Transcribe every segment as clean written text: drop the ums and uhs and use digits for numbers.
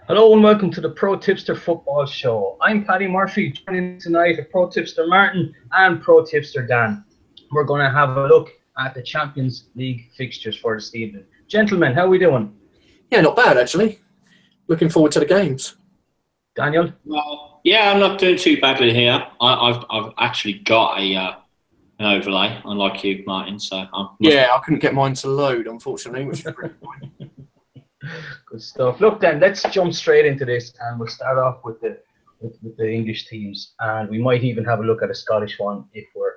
Hello and welcome to the Pro Tipster Football Show. I'm Paddy Murphy, joining me tonight are Pro Tipster Martin and Pro Tipster Dan. We're going to have a look at the Champions League fixtures for this evening. Gentlemen, how are we doing? Yeah, not bad actually. Looking forward to the games. Daniel? Well, yeah, I'm not doing too badly here. I've actually got an overlay, unlike you, Martin. So I couldn't get mine to load, unfortunately, which is pretty annoying. Good stuff. Look then, let's jump straight into this, and we'll start off with the English teams, and we might even have a look at a Scottish one if we're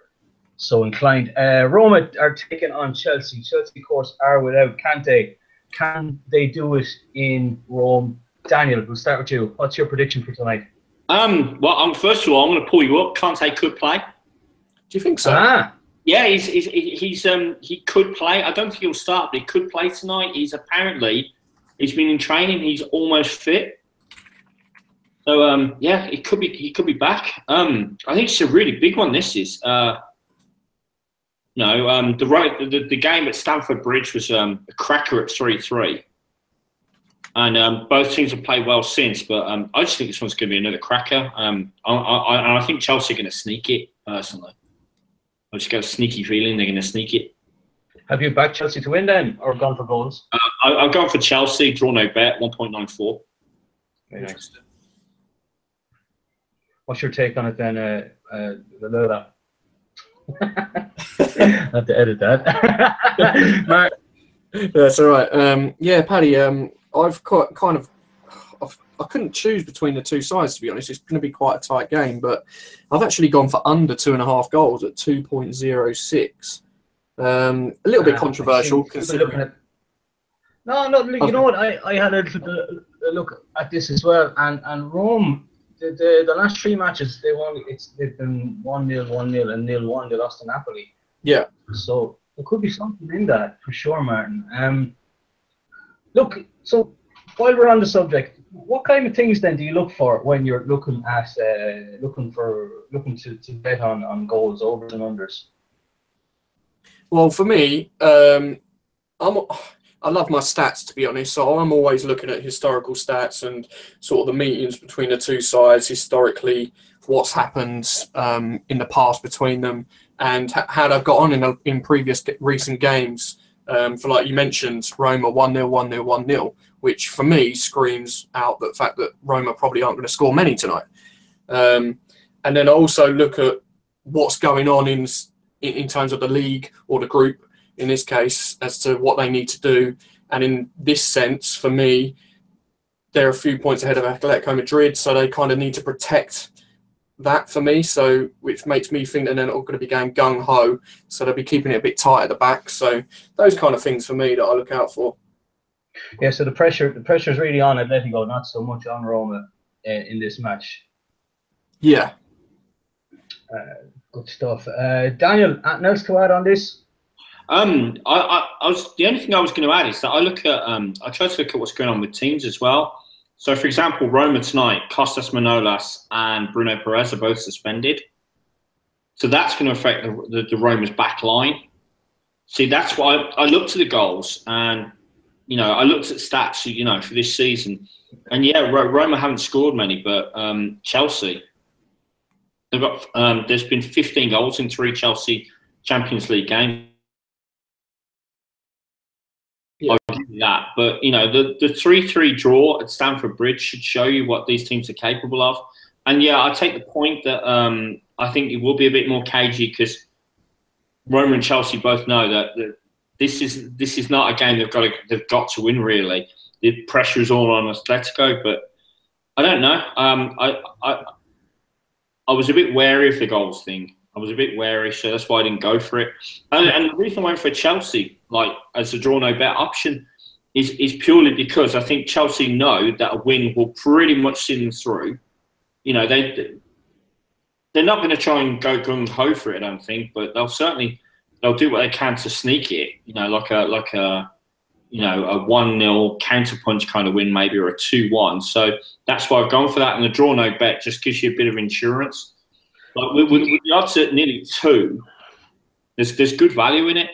so inclined. Roma are taking on Chelsea. Chelsea, of course, are without Kante. Can they do it in Rome? Daniel, we'll start with you. What's your prediction for tonight? Well, first of all, I'm going to pull you up. Kante could play. Do you think so? Yeah, he could play. I don't think he'll start, but he could play tonight. He's been in training. He's almost fit. So yeah, he could be back. I think it's a really big one. This is the game at Stamford Bridge was a cracker at 3-3, and both teams have played well since. But I just think this one's going to be another cracker. I think Chelsea are going to sneak it personally. I just got a sneaky feeling they're going to sneak it. Have you backed Chelsea to win then, or gone for goals? I've gone for Chelsea, draw no bet, 1.94. Very nice. What's your take on it then, Lola? Have to edit that. That's all right. Yeah, Paddy, I've I couldn't choose between the two sides, to be honest. It's going to be quite a tight game, but I've actually gone for under 2.5 goals at 2.06. A little bit controversial considering. No, you know what? I had a look at this as well, and Rome, the last 3 matches they've been 1-0, 1-0, and 0-1. They lost to Napoli. Yeah. So there could be something in that for sure, Martin. Look, so while we're on the subject, what kind of things then do you look for when you're looking at looking to bet on goals, overs and unders? Well, for me, I love my stats, to be honest. So I'm always looking at historical stats and sort of the meetings between the two sides historically, what's happened in the past between them, and how they've got on in previous recent games. For like you mentioned, Roma 1-0, 1-0, 1-0, which for me screams out the fact that Roma probably aren't going to score many tonight. And then I also look at what's going on in terms of the league or the group in this case as to what they need to do. And in this sense, for me, they're a few points ahead of Atletico Madrid, so they kind of need to protect that for me. So which makes me think that they're not going to be going gung-ho, so they'll be keeping it a bit tight at the back. So those kind of things for me that I look out for. Yeah, so the pressure is really on Atletico, not so much on Roma in this match. Yeah. Good stuff. Daniel, anything else to add on this? I was the only thing I was going to add is that I look at I try to look at what's going on with teams as well. So, for example, Roma tonight, Kostas Manolas and Bruno Perez are both suspended. So that's going to affect the Roma's back line. See, that's why I looked to the goals and, I looked at stats, for this season. And, yeah, Roma haven't scored many, but Chelsea, they've got there's been 15 goals in 3 Chelsea Champions League games. Yeah. I'll give you that. But, the 3-3 draw at Stamford Bridge should show you what these teams are capable of. And, yeah, I take the point that I think it will be a bit more cagey because Roma and Chelsea both know that this is not a game they've got to win, really. The pressure is all on Atletico, but I don't know. I was a bit wary of the goals thing. I was a bit wary, so that's why I didn't go for it. And the reason I went for Chelsea, as a draw no bet option, is purely because I think Chelsea know that a win will pretty much see them through. They're not going to try and go gung ho for it, I don't think, but they'll do what they can to sneak it. Like a 1-0 counter-punch kind of win, maybe, or a 2-1. So that's why I've gone for that. And the draw no bet just gives you a bit of insurance. With the odds at nearly 2, there's good value in it.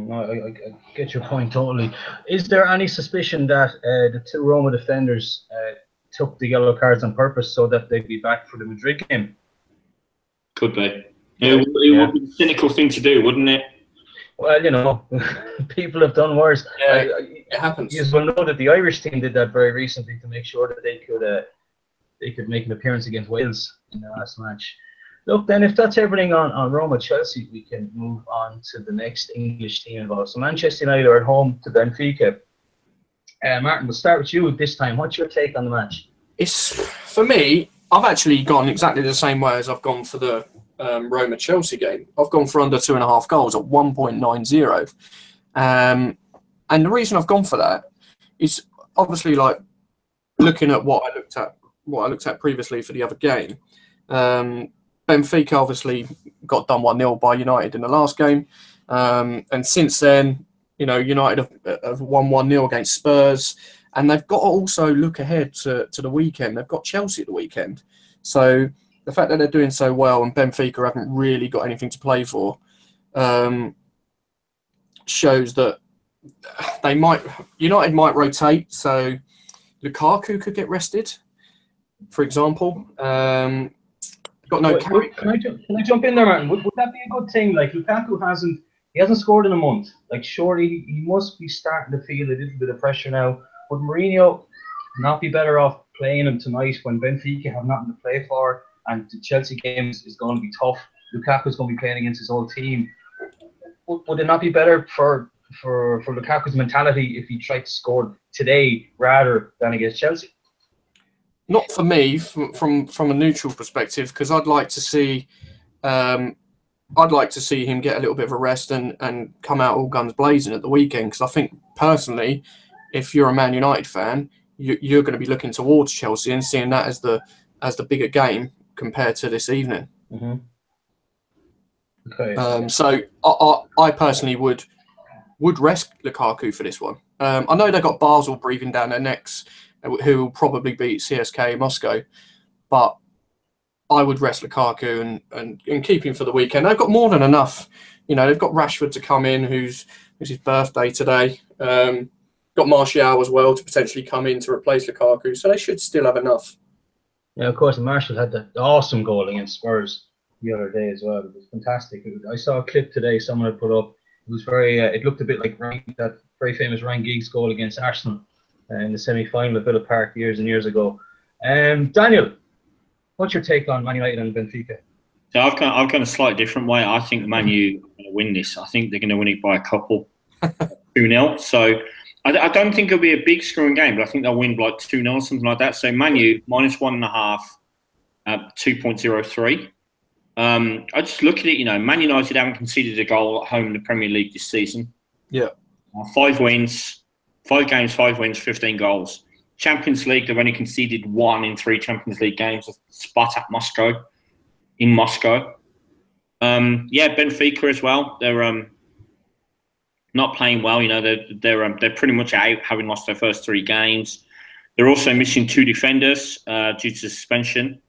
No, I get your point totally. Is there any suspicion that the two Roma defenders took the yellow cards on purpose so that they'd be back for the Madrid game? Could be. Yeah, It would be a cynical thing to do, wouldn't it? Well, people have done worse. Yeah, it happens. You will know that the Irish team did that very recently to make sure that they could make an appearance against Wales in the last match. Look, then, if that's everything on Roma Chelsea, we can move on to the next English team involved. So Manchester United are at home to Benfica. Martin, we'll start with you this time. What's your take on the match? For me, I've actually gone exactly the same way as I've gone for the Roma Chelsea game. I've gone for under 2.5 goals at 1.90. And the reason I've gone for that is obviously like looking at what I looked at previously for the other game. Benfica obviously got done 1-0 by United in the last game. And since then, United have won 1-0 against Spurs. And they've got to also look ahead to the weekend. They've got Chelsea at the weekend. So the fact that they're doing so well and Benfica haven't really got anything to play for shows that United might rotate. So Lukaku could get rested, for example. Got no carry. Can I jump in there, Martin? Would that be a good thing? Like, Lukaku hasn't scored in a month. Like, surely he must be starting to feel a little bit of pressure now. Would Mourinho not be better off playing him tonight when Benfica have nothing to play for and the Chelsea game is going to be tough? Lukaku's going to be playing against his old team. Would it not be better for Lukaku's mentality if he tried to score today rather than against Chelsea? Not for me, from a neutral perspective, because I'd like to see him get a little bit of a rest and come out all guns blazing at the weekend. Because I think personally, if you're a Man United fan, you're going to be looking towards Chelsea and seeing that as the bigger game compared to this evening. Mm-hmm. Okay. So I personally would rest Lukaku for this one. I know they've got Basel breathing down their necks, who will probably beat CSKA Moscow, but I would rest Lukaku and keep him for the weekend. They've got more than enough. They've got Rashford to come in, who's his birthday today. Got Martial as well to potentially come in to replace Lukaku, so they should still have enough. Yeah, of course, Martial had that awesome goal against Spurs the other day as well. It was fantastic. I saw a clip today someone had put up. It was very. It looked a bit like that very famous Ryan Giggs goal against Arsenal in the semi-final at Villa Park years and years ago. Daniel, what's your take on Man United and Benfica? So I've gone a slightly different way. I think Man U are going to win this. I think they're going to win it by a couple, 2-0. So I don't think it'll be a big scoring game, but I think they'll win like 2-0, something like that. So Man U -1.5 at 2.03. I just look at it, Man United haven't conceded a goal at home in the Premier League this season. Yeah. 5 wins, 5 games, 5 wins, 15 goals. Champions League, they've only conceded 1 in 3 Champions League games. Spartak Moscow, in Moscow. Benfica as well. They're not playing well. They're pretty much out, having lost their first 3 games. They're also missing 2 defenders due to suspension.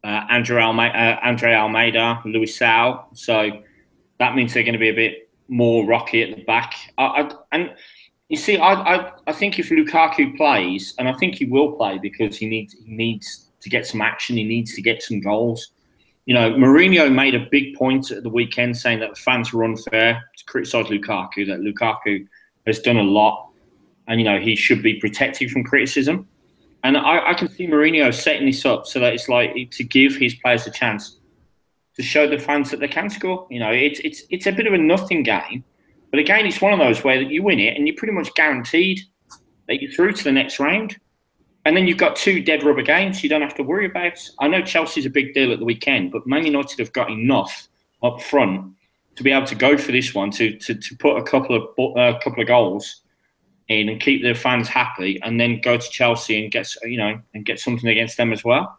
Andre Almeida, Luis Sao. So that means they're going to be a bit more rocky at the back. And you see, I think if Lukaku plays, and I think he will play because he needs to get some action, he needs to get some goals. Mourinho made a big point at the weekend saying that the fans were unfair to criticise Lukaku, that Lukaku has done a lot and, he should be protected from criticism. And I can see Mourinho setting this up so that it's like to give his players a chance to show the fans that they can score. It's a bit of a nothing game. But again, it's one of those where you win it and you're pretty much guaranteed that you're through to the next round. And then you've got 2 dead rubber games you don't have to worry about. I know Chelsea's a big deal at the weekend, but Man United have got enough up front to be able to go for this one, to put a couple of goals in and keep their fans happy, and then go to Chelsea and get something against them as well.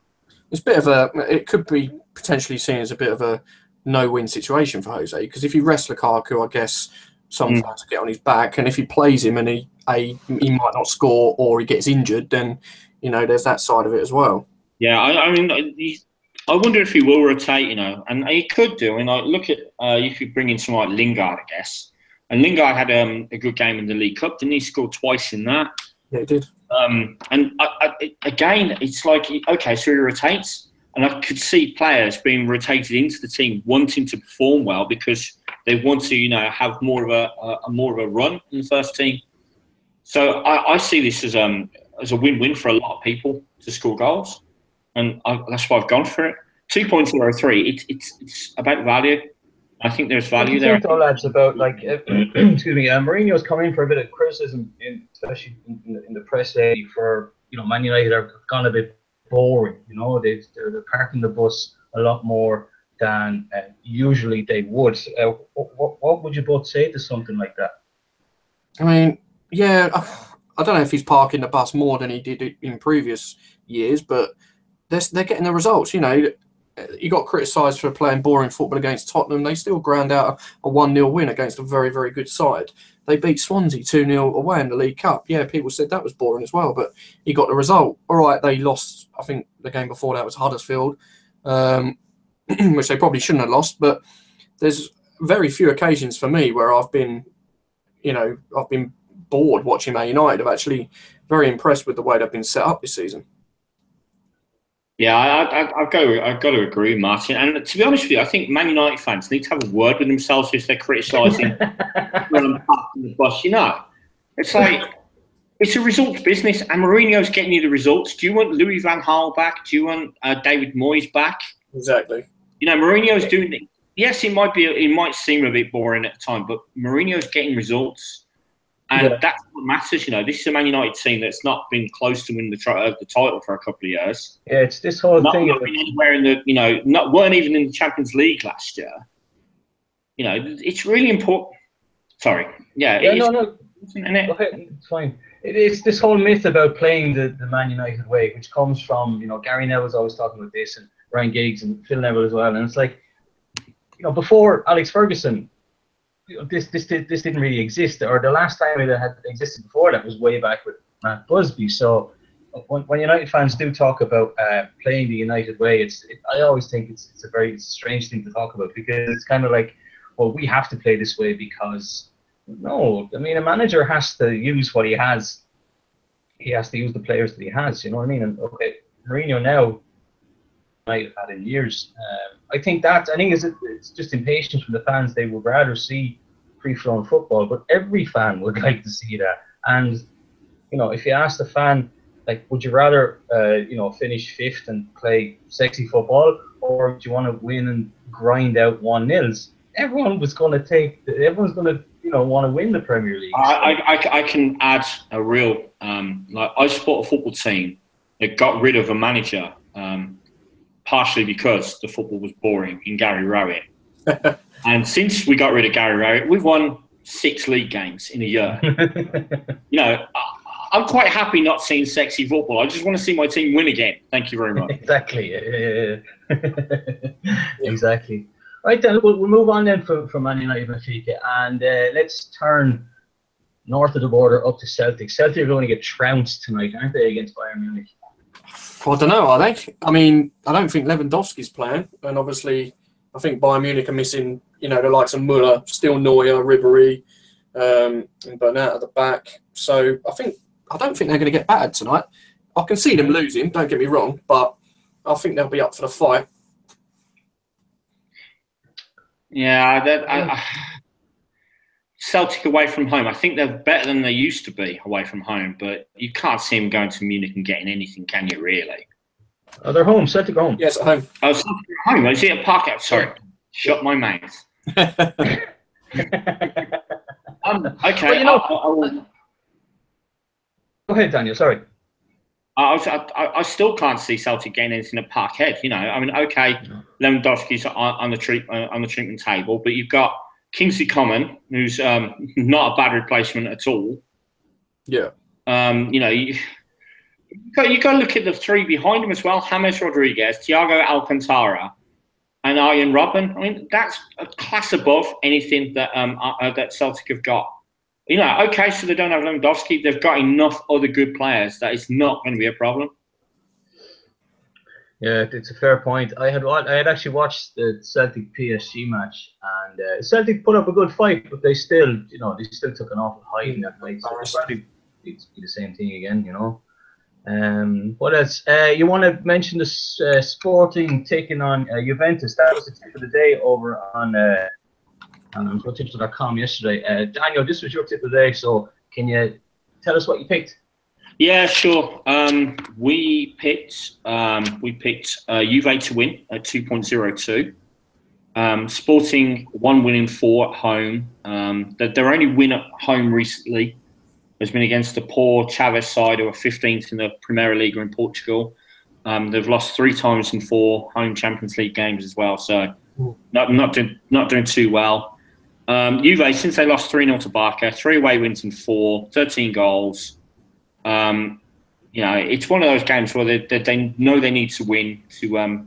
It could be potentially seen as a bit of a no-win situation for Jose, because if you rest Lukaku, I guess some fans will get on his back, and if he plays him and he might not score or he gets injured, then there's that side of it as well. Yeah, I wonder if he will rotate, and he could do. Look at you could bring in someone like Lingard, I guess. And Lingard had a good game in the League Cup. Didn't he score twice in that? Yeah, he did. And again, it's like, okay, so he rotates. And I could see players being rotated into the team wanting to perform well because they want to, have more of a run in the first team. So I see this as a win-win for a lot of people to score goals. And that's why I've gone for it. 2.03, it's about value. I think there's value there. I think, though, lads, about excuse me, Mourinho's come in for a bit of criticism, especially in the press lately, for Man United have gone a bit boring. They're parking the bus a lot more than usually they would. What would you both say to something like that? I mean, yeah, I don't know if he's parking the bus more than he did in previous years, but they're getting the results. He got criticised for playing boring football against Tottenham. They still ground out a 1-0 win against a very, very good side. They beat Swansea 2-0 away in the League Cup. Yeah, people said that was boring as well, but he got the result. All right, they lost, I think the game before that was Huddersfield, which they probably shouldn't have lost, but there's very few occasions for me where I've been bored watching Man United. I'm actually very impressed with the way they've been set up this season. Yeah, I've got to agree, Martin. And to be honest with you, I think Man United fans need to have a word with themselves if they're criticising the bus. It's like it's a results business, and Mourinho's getting you the results. Do you want Louis van Gaal back? Do you want David Moyes back? Exactly. Mourinho's doing it. Yes, it might seem a bit boring at the time, but Mourinho's getting results. And that's what matters, This is a Man United team that's not been close to winning the title for a couple of years. Yeah, it's this whole thing. Not been anywhere in the, weren't even in the Champions League last year. It's really important. Sorry. Yeah. No. It's fine. It's this whole myth about playing the Man United way, which comes from, Gary Neville's always talking about this, and Ryan Giggs and Phil Neville as well. And it's like, before Alex Ferguson, this didn't really exist, or the last time it had existed before that was way back with Matt Busby. So when United fans do talk about playing the United way, I always think it's a very strange thing to talk about, because it's kind of like, well, we have to play this way because no, I mean, a manager has to use what he has. He has to use the players that he has. You know what I mean? And okay, Mourinho now might have had in years. I think it's just impatience from the fans. They would rather see free-flowing football, but every fan would like to see that. And if you ask the fan, like, would you rather finish fifth and play sexy football, or do you want to win and grind out 1-0s? Everyone's going to want to win the Premier League. I can add a real I support a football team that got rid of a manager. Partially because the football was boring in Gary Rowett. And since we got rid of Gary Rowett, we've won 6 league games in a year. I'm quite happy not seeing sexy football. I just want to see my team win again. Thank you very much. Exactly. Exactly. Right then, we'll move on then from Man United and Benfica, and let's turn north of the border up to Celtic. Celtic are going to get trounced tonight, aren't they, against Bayern Munich? I don't know, are they? I mean, I don't think Lewandowski's playing, and obviously, I think Bayern Munich are missing, the likes of Müller, still Neuer, Ribéry, and Bernat at the back. So I don't think they're going to get battered tonight. I can see them losing, don't get me wrong, but I think they'll be up for the fight. Yeah, Celtic away from home, I think they're better than they used to be away from home, but you can't see them going to Munich and getting anything, can you, really? Oh, they're home. Celtic are home. Yes, at home. Oh, Celtic are home. Is it at Park? Sorry. Shut my mouth. Okay. Well, go ahead, Daniel. Sorry. I still can't see Celtic getting anything at Parkhead. I mean, okay, Lewandowski's on the treatment table, but you've got Kingsley Coman, who's not a bad replacement at all. Yeah. You got to look at the 3 behind him as well: James Rodriguez, Thiago Alcantara, and Arjen Robben. I mean, that's a class above anything that that Celtic have got. Okay, so they don't have Lewandowski. They've got enough other good players that it's not going to be a problem. Yeah, it's a fair point. I had actually watched the Celtic PSG match, and Celtic put up a good fight, but they still, they still took an awful hiding that night. So it'll probably be the same thing again, What else? You want to mention the Sporting taking on Juventus? That was the tip of the day over on GoTips.com yesterday. Daniel, this was your tip of the day, so can you tell us what you picked? Yeah, sure. We picked Juve to win at 2.02. Sporting 1 win in 4 at home. Their only win at home recently has been against the poor Chaves side, who are 15th in the Primeira Liga in Portugal. They've lost 3 times in 4 home Champions League games as well, so not doing too well. Juve, since they lost 3-0 to Barca, 3 away wins in 4, 13 goals. It's one of those games where they know they need to win to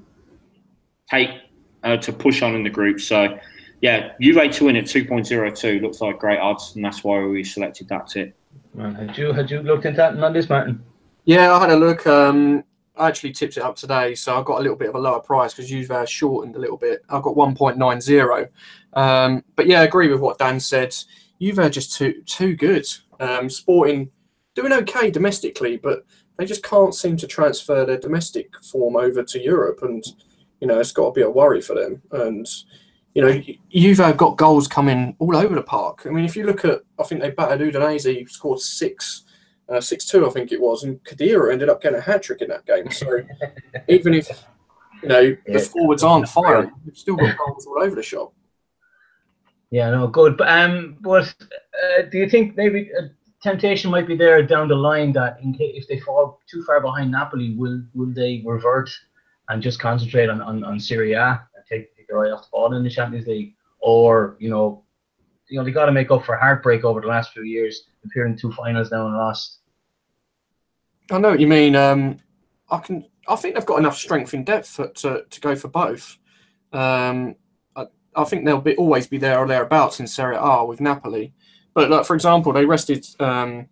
to push on in the group. So, yeah, Juve to win at 2.02 looks like great odds, and that's why we selected that tip. Had you looked into that on this, Martin? Yeah, I had a look. I actually tipped it up today, so I got a little bit of a lower price because Juve shortened a little bit. I got 1.90. But yeah, I agree with what Dan said. Juve are just too good. Sporting doing okay domestically, but they just can't seem to transfer their domestic form over to Europe, and it's got to be a worry for them. And Juve have got goals coming all over the park. I mean, if you look at, I think they battered Udinese, scored 6-2, I think it was, and Khedira ended up getting a hat-trick in that game. So even if the forwards aren't firing, they've still got goals all over the shop. Yeah, no, good. But do you think maybe temptation might be there down the line that if they fall too far behind Napoli, will they revert and just concentrate on Serie A and take their eye off the ball in the Champions League? Or they got to make up for heartbreak over the last few years, appearing in 2 finals now and lost. I know what you mean. I think they've got enough strength in depth to go for both. I think they'll always be there or thereabouts in Serie A with Napoli. But for example, they rested Sandro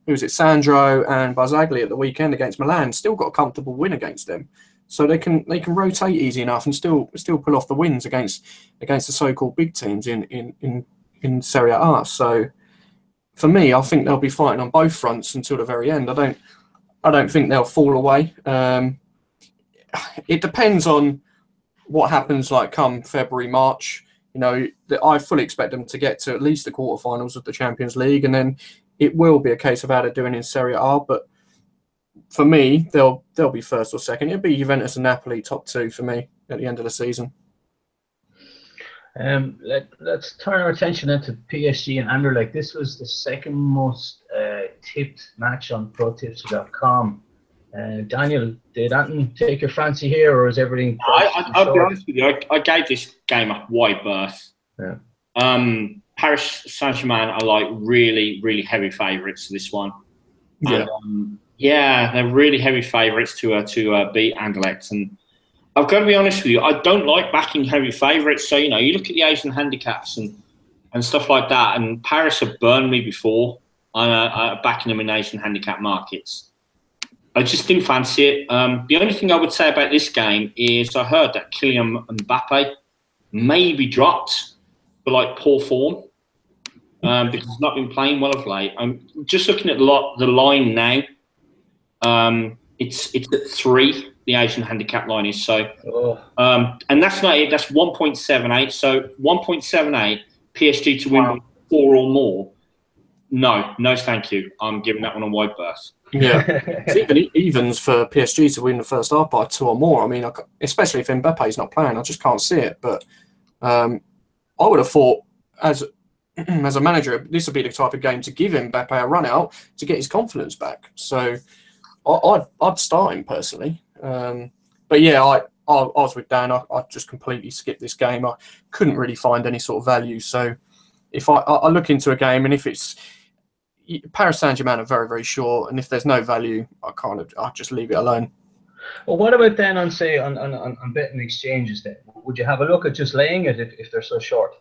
and Barzagli at the weekend against Milan. Still got a comfortable win against them, so they can rotate easy enough and still pull off the wins against the so-called big teams in Serie A. So for me, I think they'll be fighting on both fronts until the very end. I don't think they'll fall away. It depends on what happens come February, March. I fully expect them to get to at least the quarterfinals of the Champions League, and then it will be a case of how they're doing in Serie A. But for me, they'll be first or second. It'll be Juventus and Napoli top 2 for me at the end of the season. Let's turn our attention into PSG and Anderlecht. This was the second most tipped match on ProTips.com. Daniel, did Anton take your fancy here, or is everything? I'll be honest with you. I gave this game a wide berth. Yeah. Paris Saint-Germain are really, really heavy favourites to this one. Yeah. And, they're really heavy favourites to beat Anderlecht. And I've got to be honest with you, I don't like backing heavy favourites. So you look at the Asian handicaps and stuff like that. And Paris have burned me before on backing them in Asian handicap markets. I just didn't fancy it. The only thing I would say about this game is I heard that Kylian Mbappe may be dropped for poor form because he's not been playing well of late. I'm just looking at the line now. It's at 3. The Asian handicap line is so, and that's not it. That's 1.78. So 1.78 PSG to win 4 or more. No, thank you. I'm giving that one a wide berth. Yeah, it's even evens for PSG to win the first half by 2 or more. I mean, especially if Mbappe's not playing, I just can't see it. But I would have thought, as a manager, this would be the type of game to give Mbappe a run out to get his confidence back. So I'd start him personally. But yeah, I was with Dan. I just completely skipped this game. I couldn't really find any sort of value. So if I look into a game, and if it's Paris Saint-Germain are very, very short, and if there's no value, I'll just leave it alone. Well, what about then on betting exchanges then? Would you have a look at just laying it if they're so short?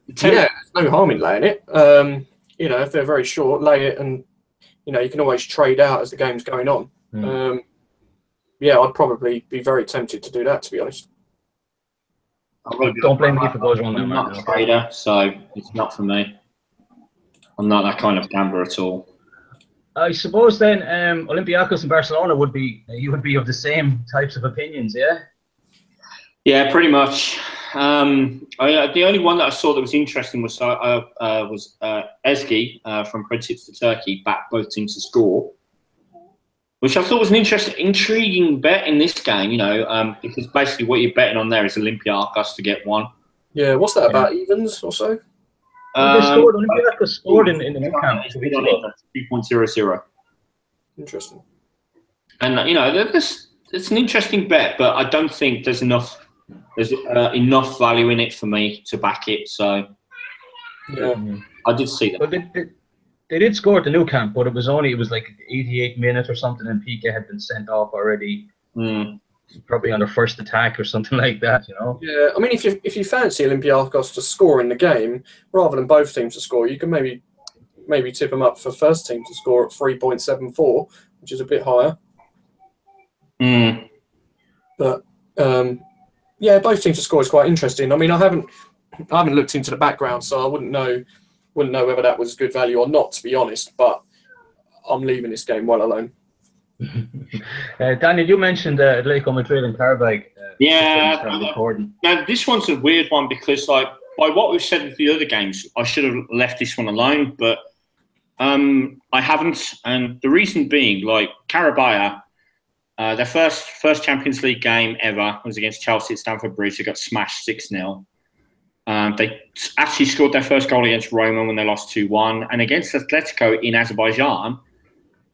Yeah, there's no harm in laying it. If they're very short, lay it, and you can always trade out as the game's going on. yeah, I'd probably be very tempted to do that, to be honest. Don't blame me if it goes wrong. I'm not a trader, so it's not for me. I'm not that kind of gambler at all. I suppose then Olympiacos and Barcelona you would be of the same types of opinions, yeah? Yeah, pretty much. The only one that I saw that was interesting was Ezgi from Princips to Turkey backed both teams to score, which I thought was an intriguing bet in this game. Because basically what you're betting on there is Olympiacos to get one. Yeah, what's that about evens or so? Olympiacos scored in the new camp. 2.00. Interesting. And it's an interesting bet, but I don't think there's enough value in it for me to back it. So yeah, I did see that. But they did score at the new camp, but it was like 88 minutes or something, and Piqué had been sent off already. Probably on their first attack or something like that, Yeah, I mean, if you fancy Olympiacos to score in the game rather than both teams to score, you can maybe tip them up for first team to score at 3.74, which is a bit higher. But yeah, both teams to score is quite interesting. I mean, I haven't looked into the background, so I wouldn't know whether that was good value or not, to be honest. But I'm leaving this game well alone. Daniel, you mentioned Atletico Madrid and Carabag. Now this one's a weird one because, like, by what we've said with the other games, I should have left this one alone, but I haven't, and the reason being, like, Carabag, their first Champions League game ever was against Chelsea at Stamford Bridge. They got smashed 6-0. They actually scored their first goal against Roma when they lost 2-1, and against Atletico in Azerbaijan,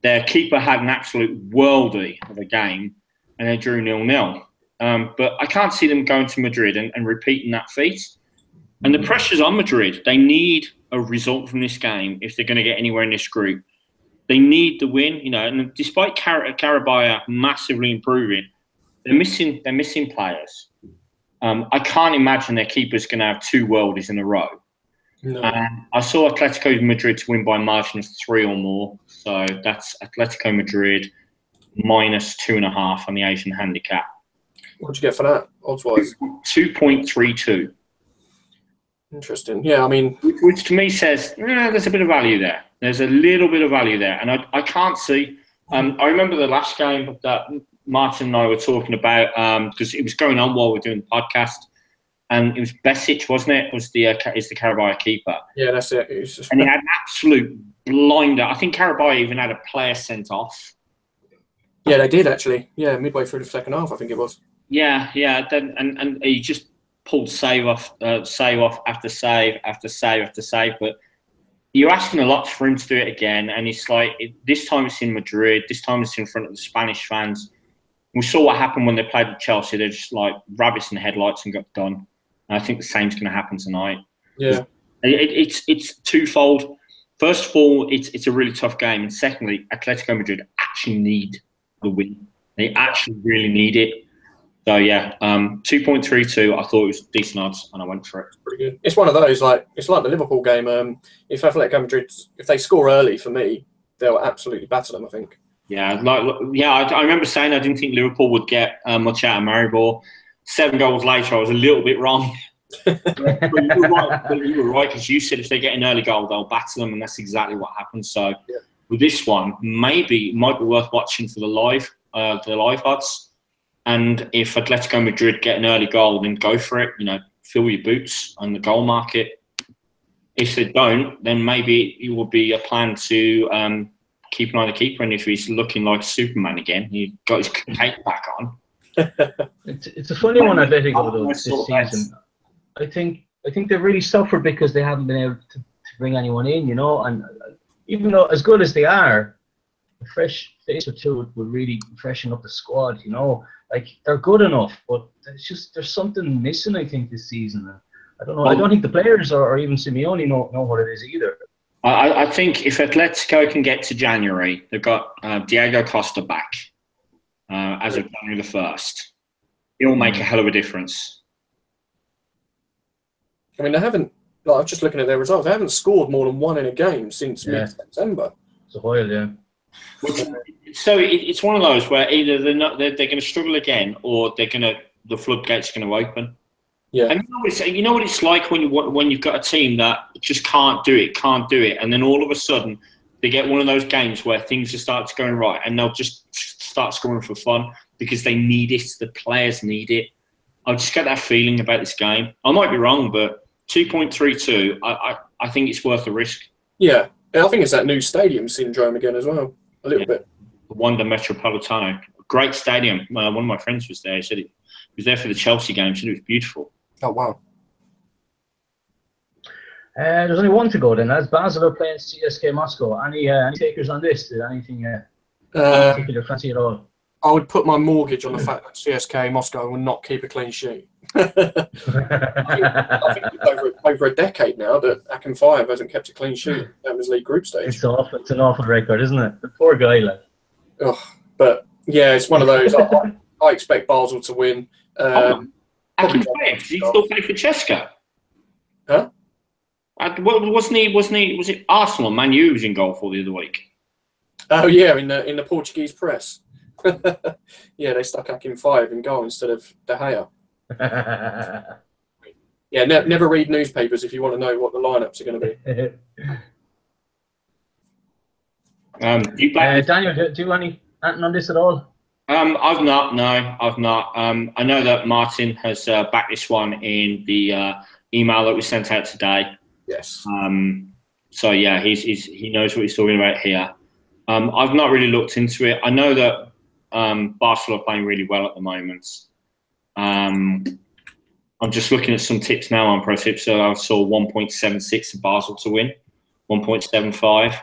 their keeper had an absolute worldie of a game, and they drew 0-0. But I can't see them going to Madrid and repeating that feat. And the pressure's on Madrid. They need a result from this game if they're going to get anywhere in this group. They need the win, And despite Carabag massively improving, they're missing players. I can't imagine their keeper's going to have 2 worldies in a row. No. I saw Atletico Madrid to win by a margin of 3 or more. So that's Atletico Madrid minus 2.5 on the Asian handicap. What'd you get for that, odds-wise? 2.32. Interesting. Yeah, I mean, which to me says there's a bit of value there. There's a little bit of value there, and I can't see. I remember the last game that Martin and I were talking about because it was going on while we were doing the podcast. And it was Besic, wasn't it? Is the Carabag keeper? Yeah, that's it. And he had an absolute blinder. I think Carabag even had a player sent off. Yeah, they did actually. Yeah, midway through the second half, I think it was. Yeah. Then and he just pulled save off after save after save after save. But you're asking a lot for him to do it again. And it's like this time it's in Madrid. This time it's in front of the Spanish fans. We saw what happened when they played with Chelsea. They're just like rabbits in the headlights and got done. I think the same's going to happen tonight. Yeah, it's twofold. First of all, it's a really tough game, and secondly, Atletico Madrid actually need the win. They actually really need it. So yeah, 2.32. I thought it was decent odds, and I went for it. Pretty good. It's one of those it's like the Liverpool game. If Atletico Madrid, if they score early, for me, they'll absolutely batter them, I think. Yeah, I remember saying I didn't think Liverpool would get much out of Maribor. 7 goals later, I was a little bit wrong. But you were right, because you said if they get an early goal, they'll batter them, and that's exactly what happened. So with this one, maybe it might be worth watching for the live odds. And if Atletico Madrid get an early goal, then go for it. Fill your boots on the goal market. If they don't, then maybe it will be a plan to keep an eye on the keeper, and if he's looking like Superman again, he got his cape back on. It's a funny one, Atletico, though, this season. I think they've really suffered because they haven't been able to bring anyone in, and even though as good as they are, a fresh face or two would really freshen up the squad, like they're good enough, but there's something missing, I think, this season. I don't know. I don't think the players or even Simeone know what it is either. I think if Atletico can get to January, they've got Diego Costa back as of January the 1st. It'll make a hell of a difference. I mean, they haven't, I was just looking at their results, they haven't scored more than 1 in a game since mid-September. It's a while, yeah. So it's one of those where either they're going to struggle again, or the floodgates are going to open. Yeah. And you know what it's like when you've got a team that just can't do it, and then all of a sudden they get one of those games where things just start going right, and they'll just start scoring for fun because they need it. The players need it. I just get that feeling about this game. I might be wrong, but 2.32, I think it's worth the risk. Yeah, I think it's that new stadium syndrome again as well, a little bit. The Wanda Metropolitano, great stadium. One of my friends was there. He said he was there for the Chelsea game. He said it was beautiful. Oh wow. There's only one to go then. As Basel are playing CSK Moscow. Any takers on this? Did anything particular fancy at all? I would put my mortgage on the fact that CSK Moscow will not keep a clean sheet. I think it's over a decade now that Akin 5 hasn't kept a clean sheet in the Champions League group stage. It's awful. It's an awful record, isn't it? The poor guy, like. Oh, but yeah, it's one of those. I expect Basel to win. Akin 5, does he still play for Cheska? Huh? Was it Arsenal? Man U was in goal for the other week. Oh yeah, in the Portuguese press. Yeah, they stuck Akin 5 in goal instead of De Gea. Yeah, never read newspapers if you want to know what the lineups are going to be. Daniel, do you anything on this at all? I've not. No, I've not. I know that Martin has backed this one in the email that we sent out today. Yes. So yeah, he knows what he's talking about here. I've not really looked into it. I know that Barcelona are playing really well at the moment. I'm just looking at some tips now on Pro Tips. So I saw 1.76 for Basel to win, 1.75.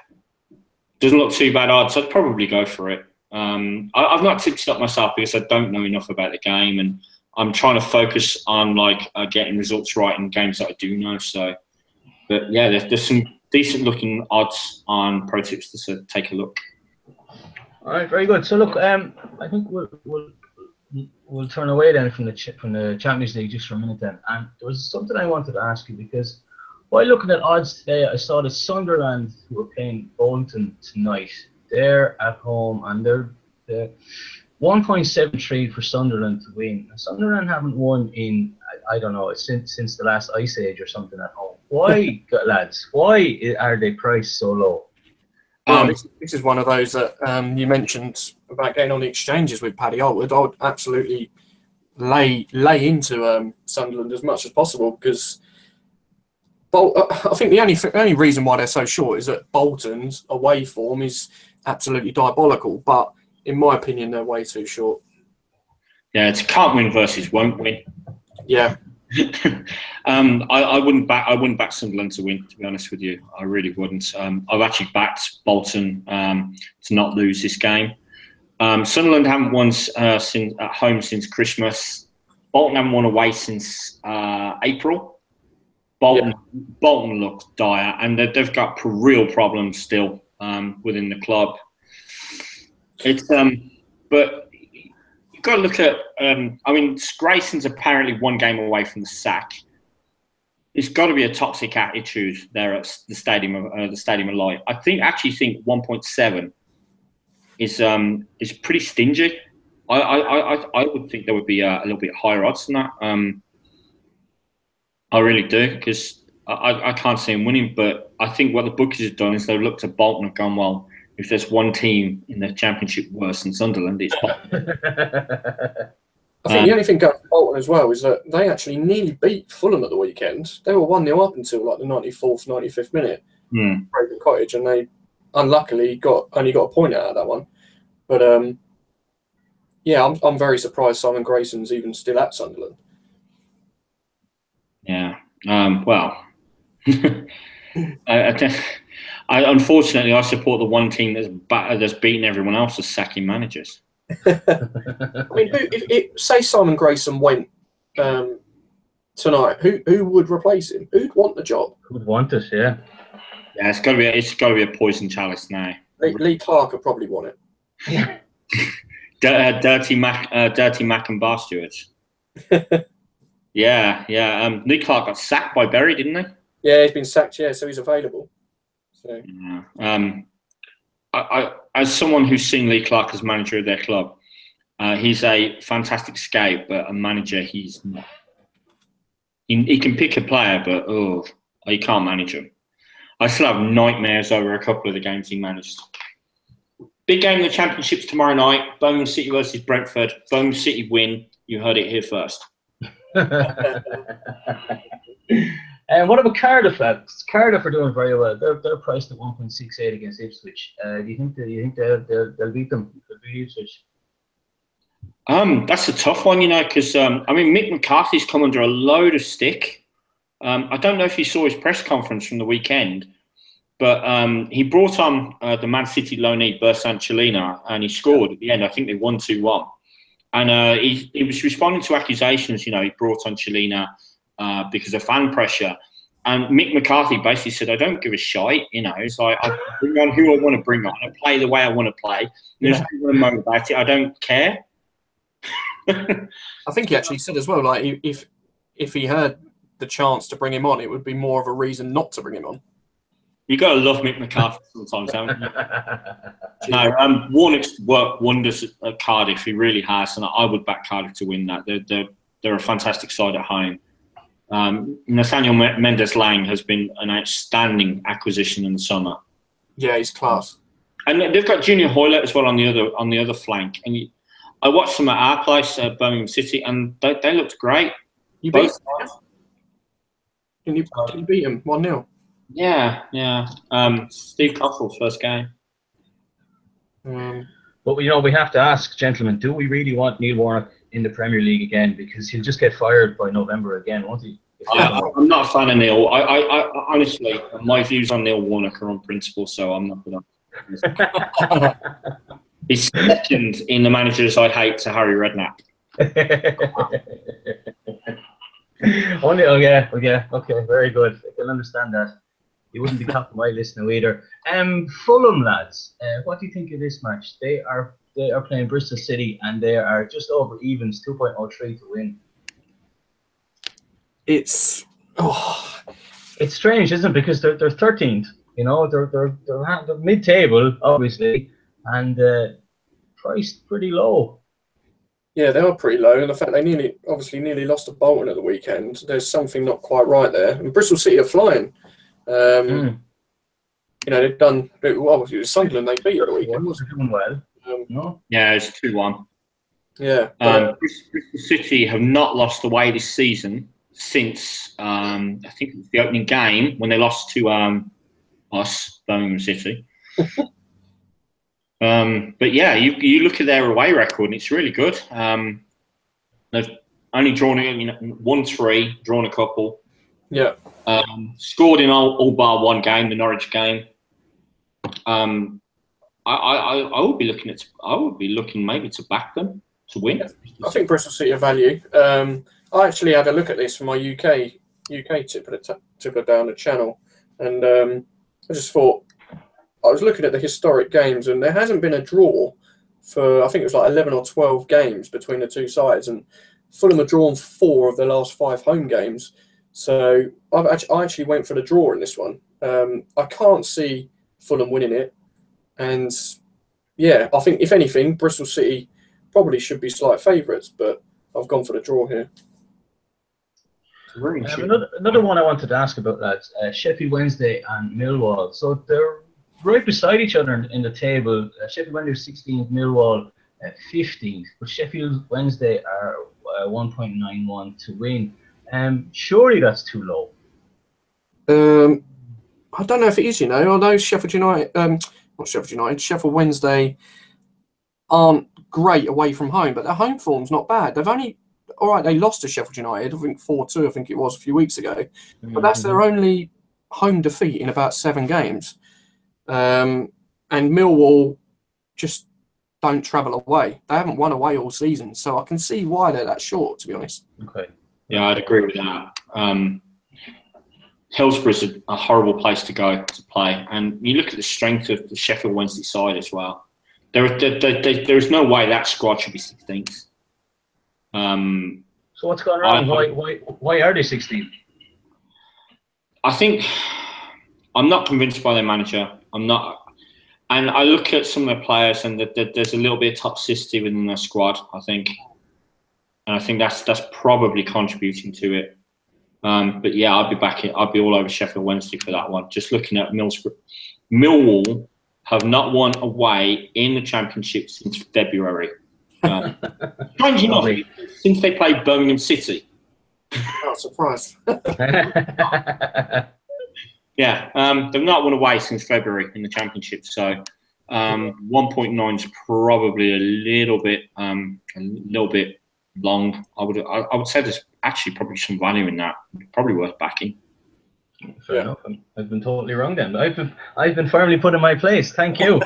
Doesn't look too bad odds. I'd probably go for it. I've not tipped it up myself because I don't know enough about the game, and I'm trying to focus on getting results right in games that I do know. So, but yeah, there's some decent looking odds on Pro Tips to take a look. All right, very good. So look, I think we'll turn away then from the Champions League just for a minute then. And there was something I wanted to ask you, because while looking at odds today, I saw that Sunderland, who are playing Bolton tonight, they're at home and they're 1.73 for Sunderland to win. Sunderland haven't won in, I don't know, since the last Ice Age or something at home. Why, lads? Why are they priced so low? This is one of those that you mentioned about getting on the exchanges with Paddy Altwood. I would absolutely lay into Sunderland as much as possible, because I think the only reason why they're so short is that Bolton's away form is absolutely diabolical. But in my opinion, they're way too short. Yeah, it's can't win versus won't win. Yeah. I wouldn't back Sunderland to win, to be honest with you. I really wouldn't. I've actually backed Bolton to not lose this game. Sunderland haven't won at home since Christmas. Bolton haven't won away since April. Bolton looks dire, and they've got real problems still within the club. It's but you've got to look at. I mean, Grayson's apparently one game away from the sack. There's got to be a toxic attitude there at the Stadium of Light. I actually think 1.7 is pretty stingy. I would think there would be a little bit higher odds than that. I really do, because I can't see him winning. But I think what the bookies have done is they've looked at Bolton and gone, well, if there's one team in the Championship worse than Sunderland, it's Bolton. I think the only thing going for Bolton as well is that they actually nearly beat Fulham at the weekend. They were 1-0 up until like the 94th, 95th minute. Craven Cottage, and they unluckily only got a point out of that one. But yeah, I'm very surprised Simon Grayson's even still at Sunderland. Yeah. Well, unfortunately, I support the one team that's beaten everyone else as sacking managers. I mean, say Simon Grayson went tonight, who would replace him? Who'd want the job? Who'd want it? Yeah. Yeah, it's got to be a poison chalice now. Lee Clark would probably want it. Yeah. Dirty Mac and Bar Stewards. Yeah. Lee Clark got sacked by Bury, didn't he? Yeah, he's been sacked. Yeah, so he's available. So. Yeah. I as someone who's seen Lee Clark as manager of their club, he's a fantastic scout, but a manager he's not. He can pick a player, but you can't manage him. I still have nightmares over a couple of the games he managed. Big game in the Championships tomorrow night. Birmingham City versus Brentford. Birmingham City win. You heard it here first. And what about Cardiff, lads? Cardiff are doing very well. They're priced at 1.68 against Ipswich. Do you think they'll beat them? They'll beat Ipswich? That's a tough one, because Mick McCarthy's come under a load of stick. I don't know if you saw his press conference from the weekend, but he brought on the Man City loanee Bersan Chelina, and he scored at the end. I think they won 2-1. And he was responding to accusations. He brought on Chelina because of fan pressure. And Mick McCarthy basically said, I don't give a shite. It's like, I bring on who I want to bring on. I play the way I want to play. There's no one to moan about it. I don't care. I think he actually said as well, like, if he had the chance to bring him on, it would be more of a reason not to bring him on. You got to love Mick McCarthy sometimes, haven't you? No, Warnock's worked wonders at Cardiff. He really has, and I would back Cardiff to win that. They're a fantastic side at home. Nathaniel Mendes-Lang has been an outstanding acquisition in the summer. Yeah, he's class. And they've got Junior Hoylett as well on the other flank. And I watched them at our place at Birmingham City, and they looked great. You beat them? Can you beat them 1-0? Yeah. Steve Cottle's first game. But we have to ask, gentlemen, do we really want Neil Warnock in the Premier League again? Because he'll just get fired by November again, won't he? I'm not a fan of Neil. I honestly, my views on Neil Warnock are on principle, so I'm not going to. He's second in the managers I hate to Harry Redknapp. Okay, very good. I can understand that. He wouldn't be top of my list now either. Fulham, lads, what do you think of this match? They are playing Bristol City, and they are just over evens, 2.03 to win. It's strange, isn't it? Because they're 13th. They're mid-table, obviously, and priced pretty low. Yeah, they are pretty low, and the fact they nearly lost to Bolton at the weekend. There's something not quite right there. And Bristol City are flying. They've done well. It was Sunderland they beat at the weekend. Wasn't doing well. No. Yeah, it's 2-1. Yeah. Bristol City have not lost away this season since I think it was the opening game when they lost to us, Birmingham City. But yeah, you look at their away record and it's really good. They've only drawn 1-3, drawn a couple. Yeah. Scored in all bar one game, the Norwich game. I would be looking maybe to back them to win. I think Bristol City are value. I actually had a look at this for my UK tipper down the channel, and I just thought, I was looking at the historic games, and there hasn't been a draw for, I think it was like 11 or 12 games between the two sides, and Fulham have drawn 4 of their last 5 home games. So I actually went for the draw in this one. I can't see Fulham winning it, and yeah, I think if anything, Bristol City probably should be slight favourites, but I've gone for the draw here. Another one I wanted to ask about, lads, Sheffield Wednesday and Millwall. So they're right beside each other in the table. Sheffield Wednesday 16th, Millwall 15th, but Sheffield Wednesday are 1.91 to win. Surely that's too low. I don't know if it is, although Sheffield Wednesday aren't great away from home, but their home form's not bad. They lost to Sheffield United, I think 4-2, I think it was a few weeks ago. But that's their only home defeat in about 7 games. And Millwall just don't travel away. They haven't won away all season, so I can see why they're that short, to be honest. Okay. Yeah, I'd agree with that. Hillsborough's a horrible place to go to play, and you look at the strength of the Sheffield Wednesday side as well. There's no way that squad should be 16th. So what's going on? Why are they 16th? I think I'm not convinced by their manager. And I look at some of the players, and there's a little bit of toxicity within their squad, I think. And I think that's probably contributing to it. But yeah, I'd be all over Sheffield Wednesday for that one. Just looking at Millwall have not won away in the Championship since February. Strange enough, since they played Birmingham City. Oh, surprise. Yeah, they've not won away since February in the Championship. So 1.9 is probably a little bit long. I would say there's actually probably some value in that. Probably worth backing. Fair enough. I've been totally wrong then. I've been firmly put in my place. Thank you.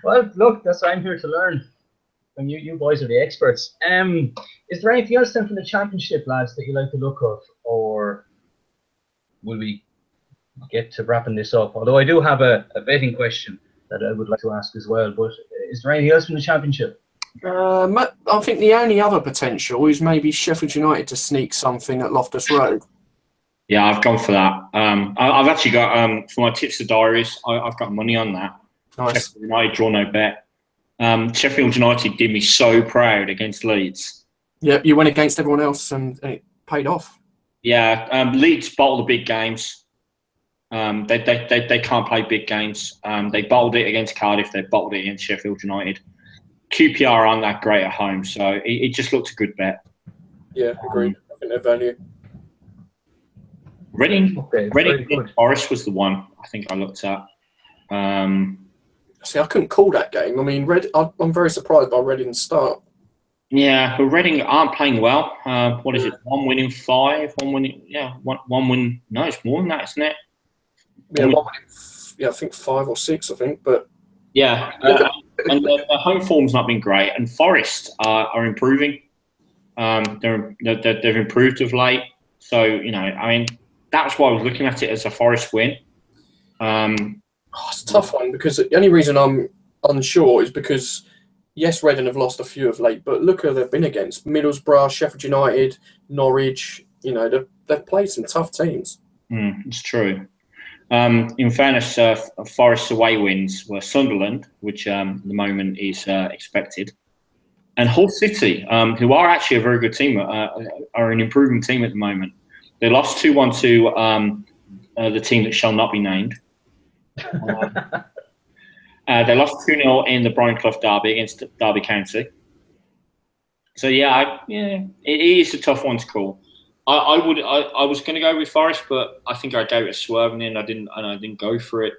Well, look, that's why I'm here to learn. And you boys are the experts. Is there anything else then from the Championship, lads, that you like the look of, or will we get to wrapping this up? Although I do have a betting question that I would like to ask as well. But is there anything else from the Championship? I think the only other potential is maybe Sheffield United to sneak something at Loftus Road. Yeah, I've gone for that. I've actually got for my tips to diaries. I've got money on that. Nice. Sheffield United draw no bet. Sheffield United did me so proud against Leeds. Yeah, you went against everyone else and it paid off. Yeah, Leeds bottle the big games. They can't play big games. They bottled it against Cardiff. They bottled it against Sheffield United. QPR aren't that great at home, so it just looked a good bet. Yeah, agreed. I think they're value. Reading Forest was the one I think I looked at. See, I couldn't call that game. I mean, I'm very surprised by Reading's start. Yeah, but Reading aren't playing well. What is it? 1 win in 5. 1 win. Yeah, one win. No, it's more than that, isn't it? Yeah, I think 5 or 6. I think, but yeah, and their home form's not been great. And Forest are improving. They've improved of late. So I mean, that's why I was looking at it as a Forest win. It's a tough one because the only reason I'm unsure is because yes, Reading have lost a few of late, but look who they've been against: Middlesbrough, Sheffield United, Norwich. They've played some tough teams. It's true. In fairness, Forest's away wins were Sunderland, which at the moment is expected, and Hull City, who are actually a very good team, are an improving team at the moment. They lost 2-1 to the team that shall not be named. They lost 2-0 in the Brian Clough derby against Derby County. So it is a tough one to call. I was going to go with Forest, but I think I gave it a swerve and I didn't go for it.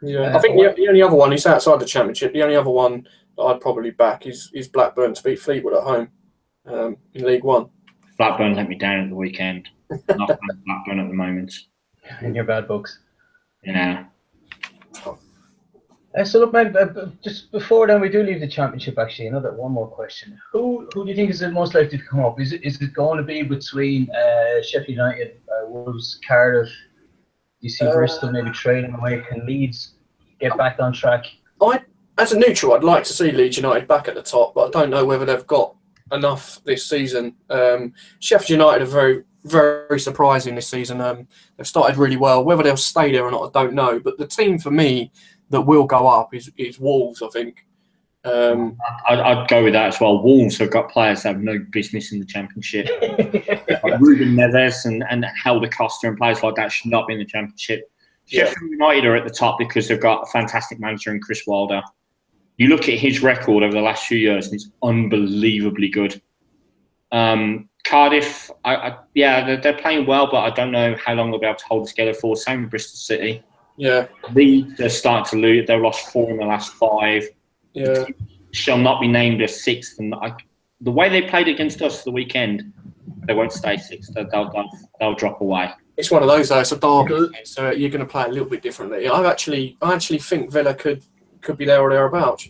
Yeah, I think the only other one is outside the Championship. The only other one that I'd probably back is Blackburn to beat Fleetwood at home in League One. Blackburn let me down at the weekend. Not playing Blackburn at the moment. In your bad books. Yeah. So look, man, just before then, we do leave the Championship. Actually, one more question: Who do you think is the most likely to come up? Is it going to be between Sheffield United, Wolves, Cardiff? Do you see Bristol maybe trading away? Can Leeds get back on track? As a neutral, I'd like to see Leeds United back at the top, but I don't know whether they've got enough this season. Sheffield United are very, very surprising this season. They've started really well. Whether they'll stay there or not, I don't know. But the team for me that will go up is Wolves, I think. I'd go with that as well. Wolves have got players that have no business in the Championship. Like Ruben Neves and Helder Costa and players like that should not be in the Championship. Yeah. Sheffield United are at the top because they've got a fantastic manager in Chris Wilder. You look at his record over the last few years and it's unbelievably good. Cardiff, they're playing well, but I don't know how long they'll be able to hold it together for. Same with Bristol City. Yeah. Leeds are starting to lose. They've lost 4 in the last 5. Yeah. Shall not be named a 6th. And the way they played against us the weekend, they won't stay 6th. They'll drop away. It's one of those though. It's a derby, so you're going to play a little bit differently. I actually think Villa could be there or thereabouts.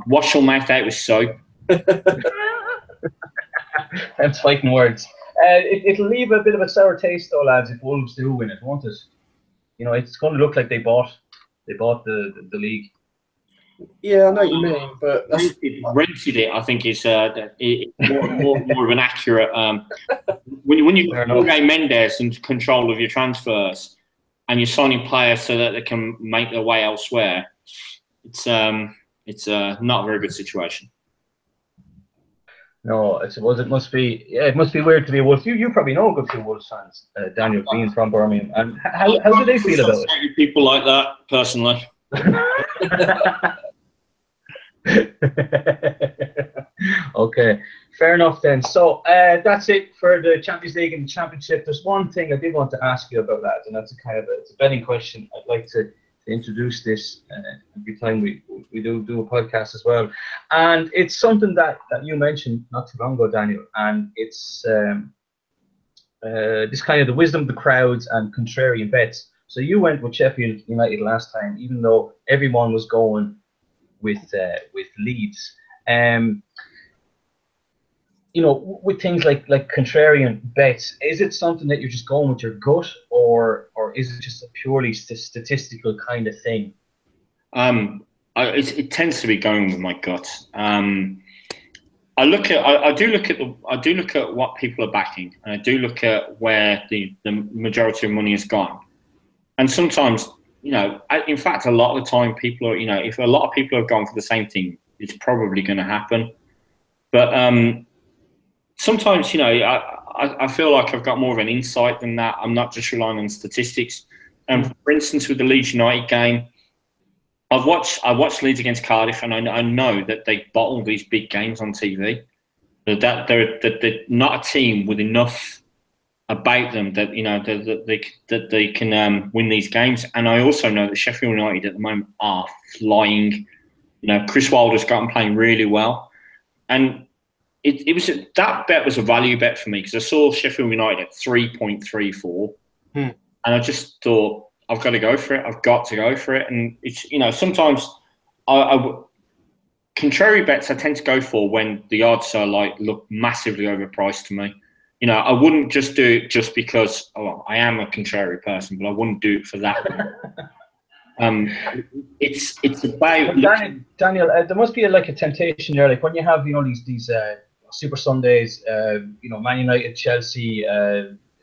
Wash your mouth out with soap. That's fighting words. It'll leave a bit of a sour taste though, lads, if Wolves do win it, won't it? It's going to look like they bought the league. Yeah, I know what you mean, but rented it. I think is more of an accurate. When you got Jorge Mendes in control of your transfers, and you're signing players so that they can make their way elsewhere, it's not a very good situation. No, I suppose it must be. Yeah, it must be weird to be a Wolves. You probably know a good few Wolves fans, Daniel, being from Birmingham. And how do they feel about it? People like that, personally. Okay, fair enough then. So that's it for the Champions League and the Championship. There's one thing I did want to ask you about that, and that's it's a betting question. I'd like to introduce this every time we do a podcast as well, and it's something that you mentioned not too long ago, Daniel, and it's this kind of the wisdom of the crowds and contrarian bets. So you went with Sheffield United last time, even though everyone was going with Leeds. You know, with things like contrarian bets, is it something that you're just going with your gut, or is it just a purely statistical kind of thing? It tends to be going with my gut. I do look at what people are backing, and I do look at where the majority of money has gone. And sometimes, you know, in fact, a lot of the time, people are, you know, if a lot of people have gone for the same thing, it's probably going to happen. But sometimes, you know, I feel like I've got more of an insight than that. I'm not just relying on statistics. And for instance, with the Leeds United game, I watched Leeds against Cardiff, and I know that they bottle these big games on TV. That they're not a team with enough about them that, you know, that they can win these games. And I also know that Sheffield United at the moment are flying. You know, Chris Wilder's got them playing really well, and that bet was a value bet for me because I saw Sheffield United at 3.34, and I just thought, I've got to go for it. I've got to go for it. And it's, you know, sometimes contrary bets I tend to go for when the odds are look massively overpriced to me. You know, I wouldn't just do it just because I am a contrary person, but I wouldn't do it for that. It's about Daniel. There must be a temptation there, like when you have, you know, these Super Sundays, you know, Man United, Chelsea,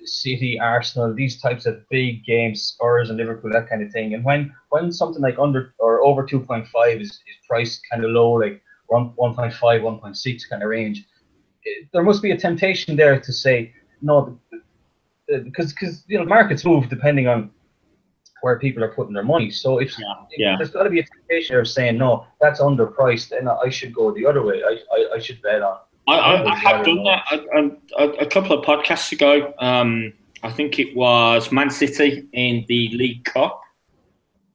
City, Arsenal, these types of big games, Spurs and Liverpool, that kind of thing. And when something like under or over 2.5 is priced kind of low, like 1.5, 1.6 kind of range, there must be a temptation there to say no, because you know, markets move depending on where people are putting their money. So if there's got to be a temptation of saying no, that's underpriced, then I should go the other way. I should bet on. I have done that a couple of podcasts ago. I think it was Man City in the League Cup.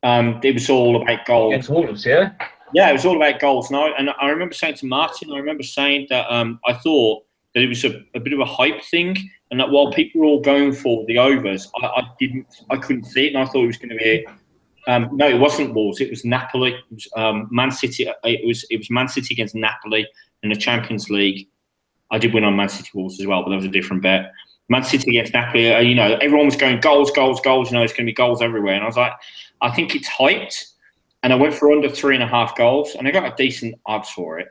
It was all about goals. Against Wolves, yeah? Yeah, it was all about goals. And I remember saying to Martin, that I thought that it was a bit of a hype thing, and that while people were all going for the overs, I couldn't see it, and I thought it was going to be no, it wasn't Wolves. It was Napoli. It was Man City. It was Man City against Napoli in the Champions League. I did win on Man City Wolves as well, but that was a different bet. Man City against Napoli. You know, everyone was going goals, goals, goals. You know, it's going to be goals everywhere. And I was like, I think it's hyped. And I went for under 3.5 goals, and I got a decent odds for it.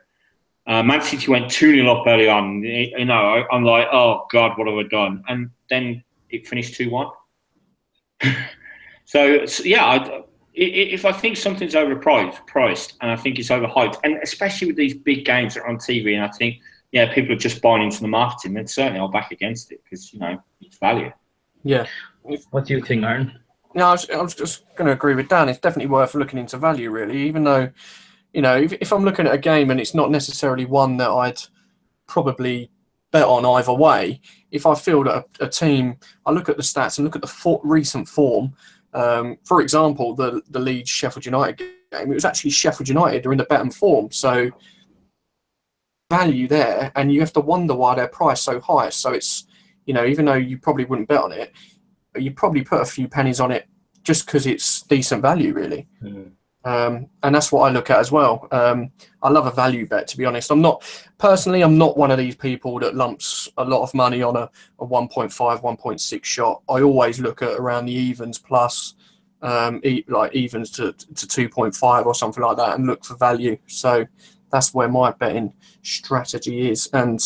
Man City went 2-0 up early on. You know, I'm like, oh God, what have I done? And then it finished 2-1. So yeah, if I think something's overpriced and I think it's overhyped, and especially with these big games that are on TV, and I think, yeah, people are just buying into the marketing, then certainly I'll back against it because, you know, it's value. Yeah. What do you think, Aaron? No, I was just going to agree with Dan. It's definitely worth looking into value, really, even though, you know, if I'm looking at a game and it's not necessarily one that I'd probably bet on either way, if I feel that a team, I look at the stats and look at the recent form. For example, the Leeds Sheffield United game, it was actually Sheffield United are in the better form. So value there, and you have to wonder why they're priced so high. So it's, you know, even though you probably wouldn't bet on it, you probably put a few pennies on it just because it's decent value, really. And that's what I look at as well. I love a value bet, to be honest. I'm not one of these people that lumps a lot of money on a 1.5, 1.6 shot. I always look at around the evens plus, like evens to 2.5 or something like that, and look for value. So that's where my betting strategy is. And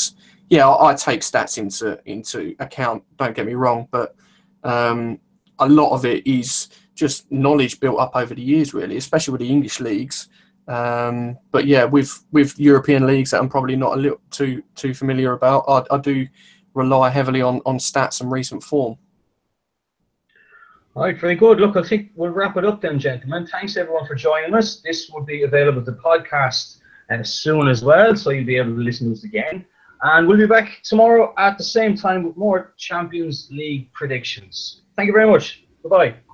yeah, I take stats into account. Don't get me wrong, but a lot of it is just knowledge built up over the years, really, especially with the English leagues. But yeah, with European leagues that I'm probably not a little too familiar about, I do rely heavily on stats and recent form. All right, very good. Look, I think we'll wrap it up then, gentlemen. Thanks everyone for joining us. This will be available to podcast soon as well, so you'll be able to listen to us again. And we'll be back tomorrow at the same time with more Champions League predictions. Thank you very much. Bye-bye.